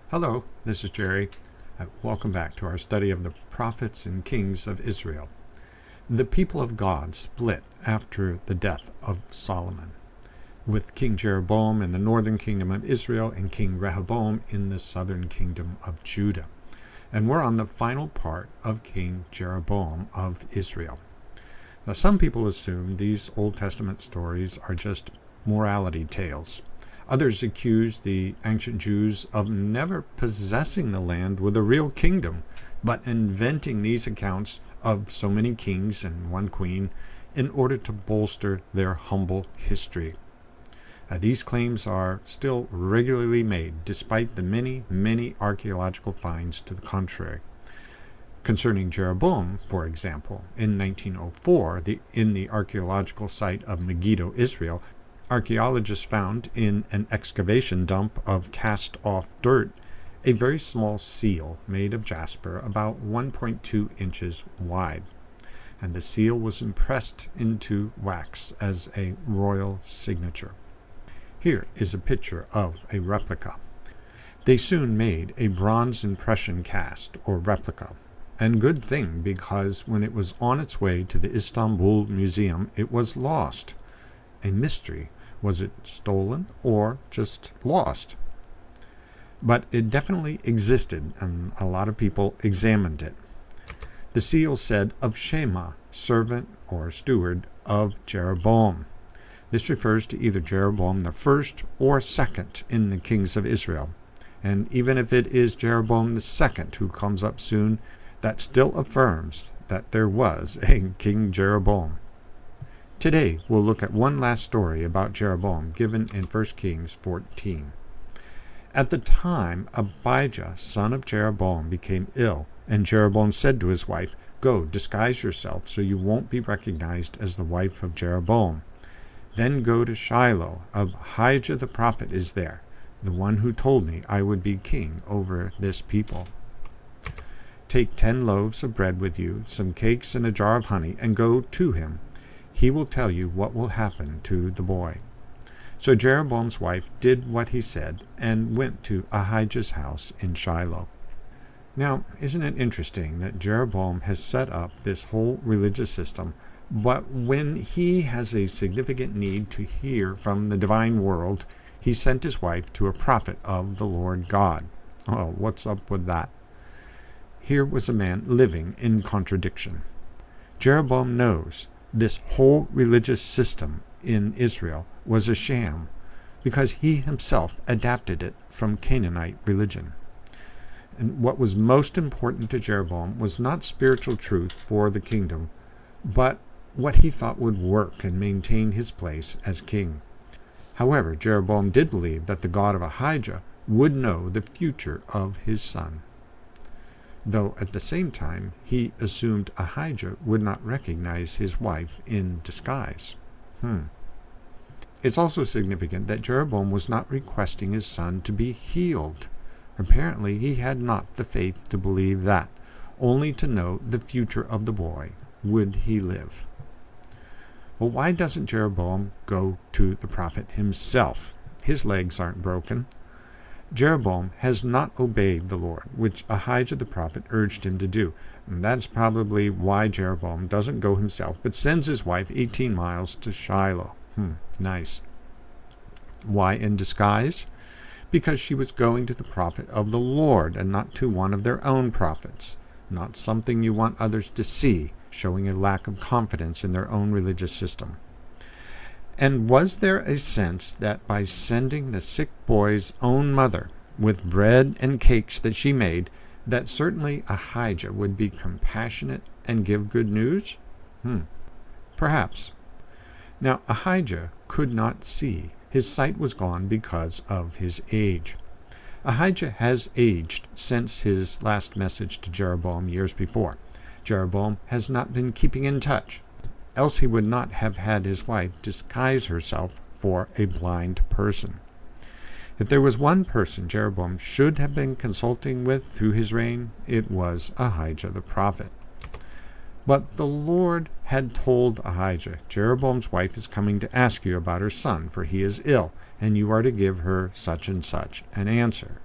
Hello, this is Jerry. Welcome back to our study of the prophets and kings of Israel. The people of God split after the death of Solomon, with King Jeroboam in the northern kingdom of Israel and King Rehoboam in the southern kingdom of Judah. And we're on the final part of King Jeroboam of Israel. Now, some people assume these Old Testament stories are just morality tales. Others accuse the ancient Jews of never possessing the land with a real kingdom, but inventing these accounts of so many kings and one queen in order to bolster their humble history. These claims are still regularly made, despite the many archaeological finds to the contrary. Concerning Jeroboam, for example, in 1904, in the archaeological site of Megiddo, Israel, archaeologists found in an excavation dump of cast-off dirt a very small seal made of jasper about 1.2 inches wide, and the seal was impressed into wax as a royal signature. Here is a picture of a replica. They soon made a bronze impression cast or replica, and good thing, because when it was on its way to the Istanbul Museum, it was lost. A mystery. Was it stolen or just lost? But it definitely existed, and a lot of people examined it. The seal said, "Of Shema, servant or steward of Jeroboam." This refers to either Jeroboam the first or second in the kings of Israel. And even if it is Jeroboam the second who comes up soon, that still affirms that there was a King Jeroboam. Today, we'll look at one last story about Jeroboam given in 1 Kings 14. At the time, Abijah, son of Jeroboam, became ill, and Jeroboam said to his wife, "Go, disguise yourself so you won't be recognized as the wife of Jeroboam. Then go to Shiloh. Abijah the prophet is there, the one who told me I would be king over this people. Take 10 loaves of bread with you, some cakes and a jar of honey, and go to him. He will tell you what will happen to the boy." So Jeroboam's wife did what he said and went to Ahijah's house in Shiloh. Now, isn't it interesting that Jeroboam has set up this whole religious system, but when he has a significant need to hear from the divine world, he sent his wife to a prophet of the Lord God. Oh, what's up with that? Here was a man living in contradiction. Jeroboam knows this whole religious system in Israel was a sham, because he himself adapted it from Canaanite religion. And what was most important to Jeroboam was not spiritual truth for the kingdom, but what he thought would work and maintain his place as king. However, Jeroboam did believe that the God of Ahijah would know the future of his son, though at the same time he assumed Ahijah would not recognize his wife in disguise. It's also significant that Jeroboam was not requesting his son to be healed. Apparently he had not the faith to believe that, only to know the future of the boy. Would he live? Well, why doesn't Jeroboam go to the prophet himself? His legs aren't broken. Jeroboam has not obeyed the Lord, which Ahijah the prophet urged him to do. And that's probably why Jeroboam doesn't go himself, but sends his wife 18 miles to Shiloh. Nice. Why in disguise? Because she was going to the prophet of the Lord and not to one of their own prophets. Not something you want others to see, showing a lack of confidence in their own religious system. And was there a sense that by sending the sick boy's own mother with bread and cakes that she made, that certainly Ahijah would be compassionate and give good news? Perhaps. Now Ahijah could not see. His sight was gone because of his age. Ahijah has aged since his last message to Jeroboam years before. Jeroboam has not been keeping in touch, else he would not have had his wife disguise herself for a blind person. If there was one person Jeroboam should have been consulting with through his reign, it was Ahijah the prophet. But the Lord had told Ahijah, "Jeroboam's wife is coming to ask you about her son, for he is ill, and you are to give her such and such an answer."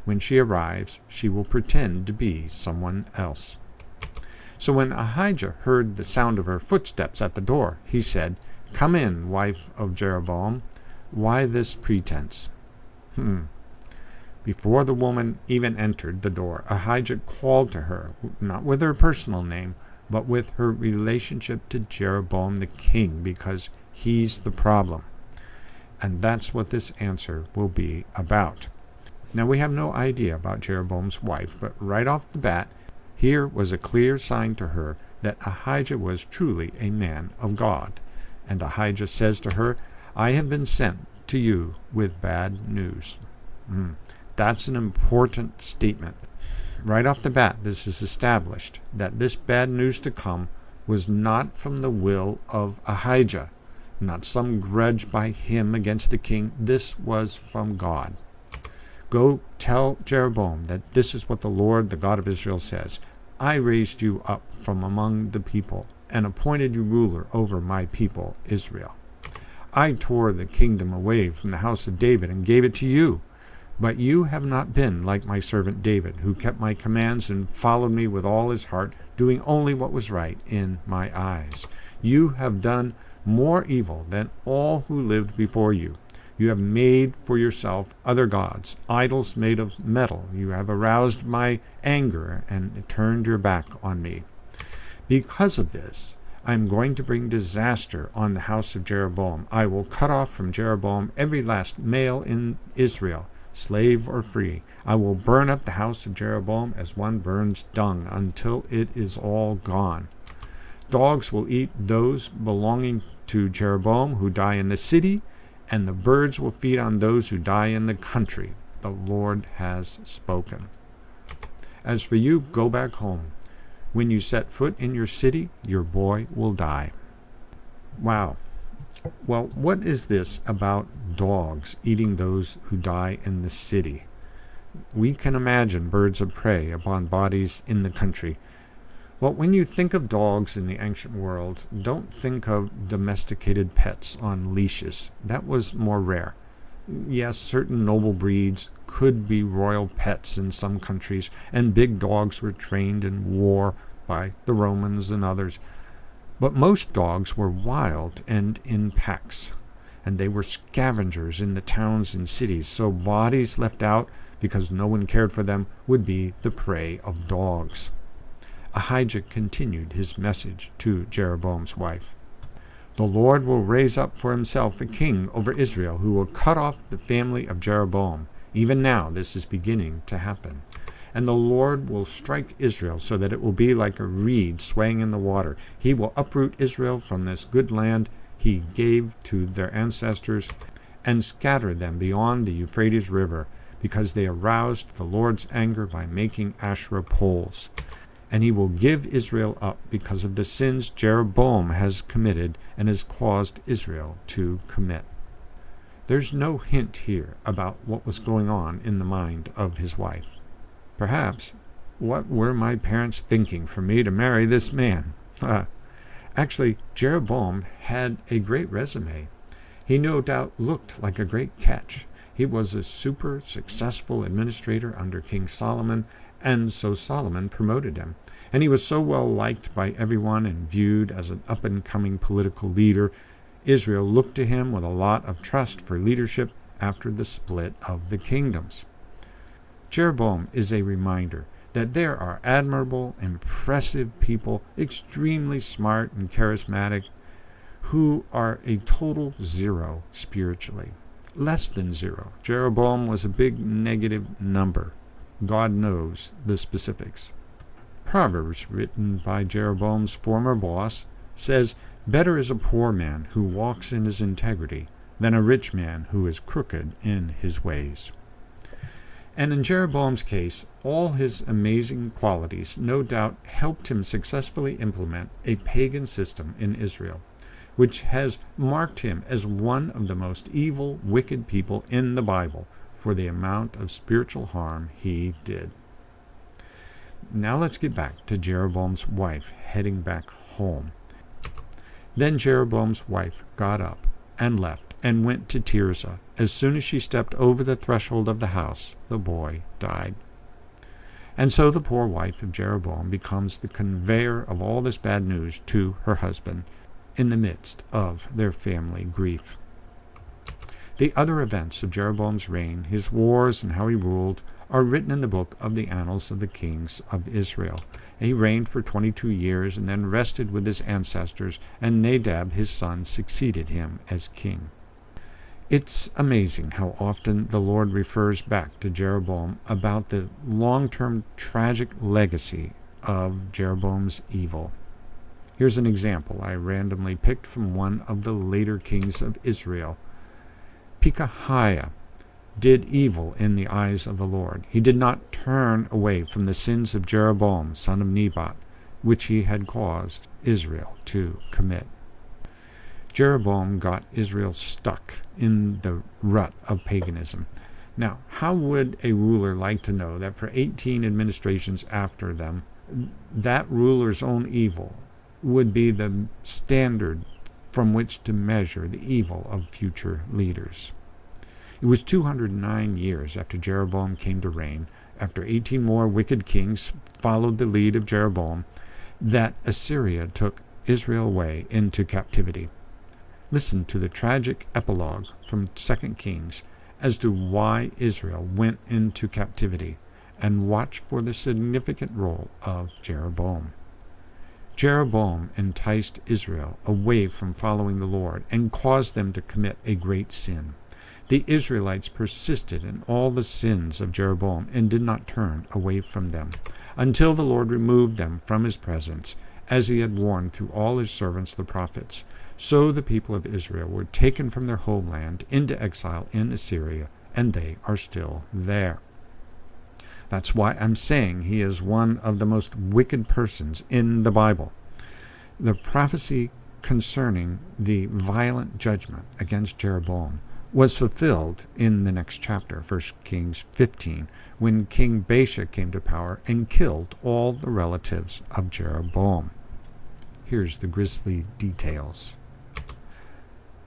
When she arrives, she will pretend to be someone else. So when Ahijah heard the sound of her footsteps at the door, he said, "Come in, wife of Jeroboam. Why this pretense?" Before the woman even entered the door, Ahijah called to her, not with her personal name, but with her relationship to Jeroboam the king, because he's the problem. And that's what this answer will be about. Now, we have no idea about Jeroboam's wife, but right off the bat, here was a clear sign to her that Ahijah was truly a man of God. And Ahijah says to her, "I have been sent to you with bad news." That's an important statement. Right off the bat, this is established that this bad news to come was not from the will of Ahijah, not some grudge by him against the king. This was from God. "Go tell Jeroboam that this is what the Lord, the God of Israel, says. I raised you up from among the people and appointed you ruler over my people Israel. I tore the kingdom away from the house of David and gave it to you. But you have not been like my servant David, who kept my commands and followed me with all his heart, doing only what was right in my eyes. You have done more evil than all who lived before you. You have made for yourself other gods, idols made of metal. You have aroused my anger and turned your back on me. Because of this, I am going to bring disaster on the house of Jeroboam. I will cut off from Jeroboam every last male in Israel, slave or free. I will burn up the house of Jeroboam as one burns dung until it is all gone. Dogs will eat those belonging to Jeroboam who die in the city, and the birds will feed on those who die in the country. The Lord has spoken. As for you, go back home. When you set foot in your city, your boy will die." Wow. Well, what is this about dogs eating those who die in the city? We can imagine birds of prey upon bodies in the country. Well, when you think of dogs in the ancient world, don't think of domesticated pets on leashes. That was more rare. Yes, certain noble breeds could be royal pets in some countries, and big dogs were trained in war by the Romans and others. But most dogs were wild and in packs, and they were scavengers in the towns and cities, so bodies left out because no one cared for them would be the prey of dogs. Ahijah continued his message to Jeroboam's wife. "The Lord will raise up for himself a king over Israel who will cut off the family of Jeroboam. Even now this is beginning to happen. And the Lord will strike Israel so that it will be like a reed swaying in the water. He will uproot Israel from this good land he gave to their ancestors and scatter them beyond the Euphrates River, because they aroused the Lord's anger by making Asherah poles. And he will give Israel up because of the sins Jeroboam has committed and has caused Israel to commit." There's no hint here about what was going on in the mind of his wife. Perhaps, what were my parents thinking for me to marry this man? Actually, Jeroboam had a great resume. He no doubt looked like a great catch. He was a super successful administrator under King Solomon, and so Solomon promoted him. And he was so well liked by everyone and viewed as an up-and-coming political leader. Israel looked to him with a lot of trust for leadership after the split of the kingdoms. Jeroboam is a reminder that there are admirable, impressive people, extremely smart and charismatic, who are a total zero spiritually. Less than zero. Jeroboam was a big negative number. God knows the specifics. Proverbs, written by Jeroboam's former boss, says, "Better is a poor man who walks in his integrity than a rich man who is crooked in his ways." And in Jeroboam's case, all his amazing qualities no doubt helped him successfully implement a pagan system in Israel, which has marked him as one of the most evil, wicked people in the Bible for the amount of spiritual harm he did. Now let's get back to Jeroboam's wife heading back home. Then Jeroboam's wife got up and left and went to Tirzah. As soon as she stepped over the threshold of the house, the boy died. And so the poor wife of Jeroboam becomes the conveyor of all this bad news to her husband in the midst of their family grief. The other events of Jeroboam's reign, his wars and how he ruled, are written in the book of the annals of the kings of Israel. He reigned for 22 years and then rested with his ancestors, and Nadab his son succeeded him as king. It's amazing how often the Lord refers back to Jeroboam about the long-term tragic legacy of Jeroboam's evil. Here's an example I randomly picked from one of the later kings of Israel. Pekahiah did evil in the eyes of the Lord. He did not turn away from the sins of Jeroboam, son of Nebat, which he had caused Israel to commit. Jeroboam got Israel stuck in the rut of paganism. Now, how would a ruler like to know that for 18 administrations after them, that ruler's own evil would be the standard from which to measure the evil of future leaders? It was 209 years after Jeroboam came to reign, after 18 more wicked kings followed the lead of Jeroboam, that Assyria took Israel away into captivity. Listen to the tragic epilogue from 2 Kings as to why Israel went into captivity, and watch for the significant role of Jeroboam. Jeroboam enticed Israel away from following the Lord and caused them to commit a great sin. The Israelites persisted in all the sins of Jeroboam and did not turn away from them, until the Lord removed them from his presence, as he had warned through all his servants the prophets. So the people of Israel were taken from their homeland into exile in Assyria, and they are still there. That's why I'm saying he is one of the most wicked persons in the Bible. The prophecy concerning the violent judgment against Jeroboam was fulfilled in the next chapter, 1 Kings 15, when King Baasha came to power and killed all the relatives of Jeroboam. Here's the grisly details.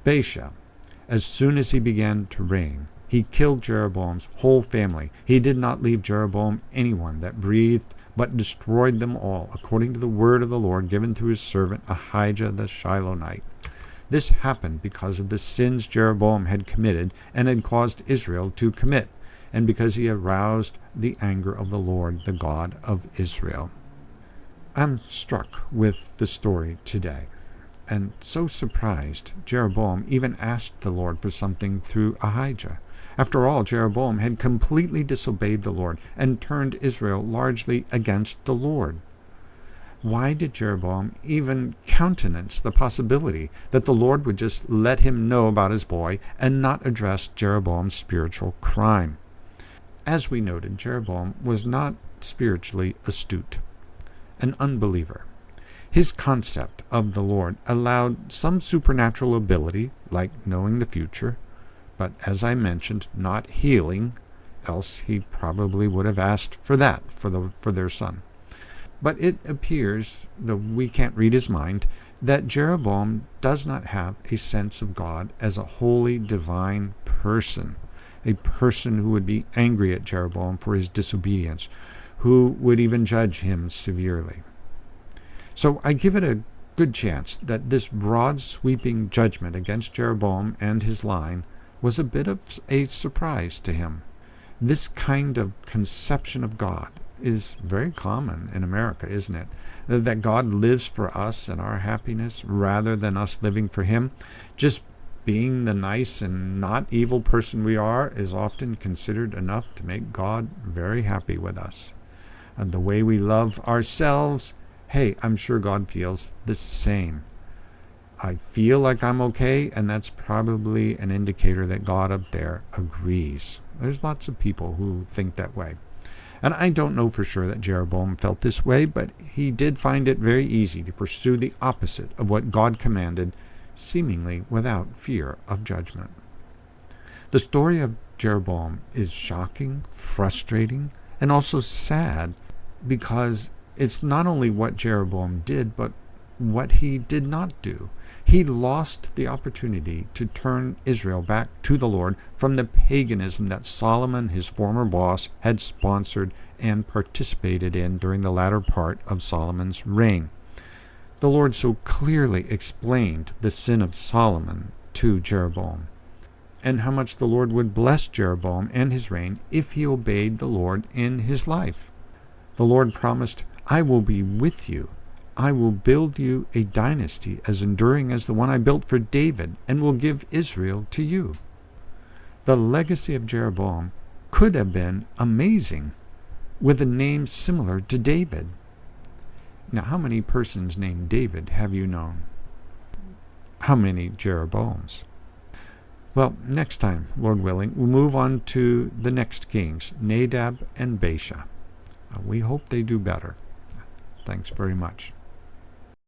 Baasha, as soon as he began to reign, he killed Jeroboam's whole family. He did not leave Jeroboam anyone that breathed, but destroyed them all, according to the word of the Lord given through his servant Ahijah the Shilonite. This happened because of the sins Jeroboam had committed and had caused Israel to commit, and because he aroused the anger of the Lord, the God of Israel. I'm struck with the story today, and so surprised Jeroboam even asked the Lord for something through Ahijah. After all, Jeroboam had completely disobeyed the Lord and turned Israel largely against the Lord. Why did Jeroboam even countenance the possibility that the Lord would just let him know about his boy and not address Jeroboam's spiritual crime? As we noted, Jeroboam was not spiritually astute, an unbeliever. His concept of the Lord allowed some supernatural ability, like knowing the future, but as I mentioned, not healing, else he probably would have asked for that for their son. But it appears, though we can't read his mind, that Jeroboam does not have a sense of God as a holy, divine person, a person who would be angry at Jeroboam for his disobedience, who would even judge him severely. So I give it a good chance that this broad, sweeping judgment against Jeroboam and his line was a bit of a surprise to him. This kind of conception of God is very common in America, isn't it? That God lives for us and our happiness rather than us living for him. Just being the nice and not evil person we are is often considered enough to make God very happy with us. And the way we love ourselves, hey, I'm sure God feels the same. I feel like I'm okay, and that's probably an indicator that God up there agrees. There's lots of people who think that way. And I don't know for sure that Jeroboam felt this way, but he did find it very easy to pursue the opposite of what God commanded, seemingly without fear of judgment. The story of Jeroboam is shocking, frustrating, and also sad, because it's not only what Jeroboam did, but what he did not do. He lost the opportunity to turn Israel back to the Lord from the paganism that Solomon, his former boss, had sponsored and participated in during the latter part of Solomon's reign. The Lord so clearly explained the sin of Solomon to Jeroboam, and how much the Lord would bless Jeroboam and his reign if he obeyed the Lord in his life. The Lord promised, "I will be with you. I will build you a dynasty as enduring as the one I built for David, and will give Israel to you." The legacy of Jeroboam could have been amazing, with a name similar to David. Now, how many persons named David have you known? How many Jeroboams? Well, next time, Lord willing, we'll move on to the next kings, Nadab and Baasha. We hope they do better. Thanks very much.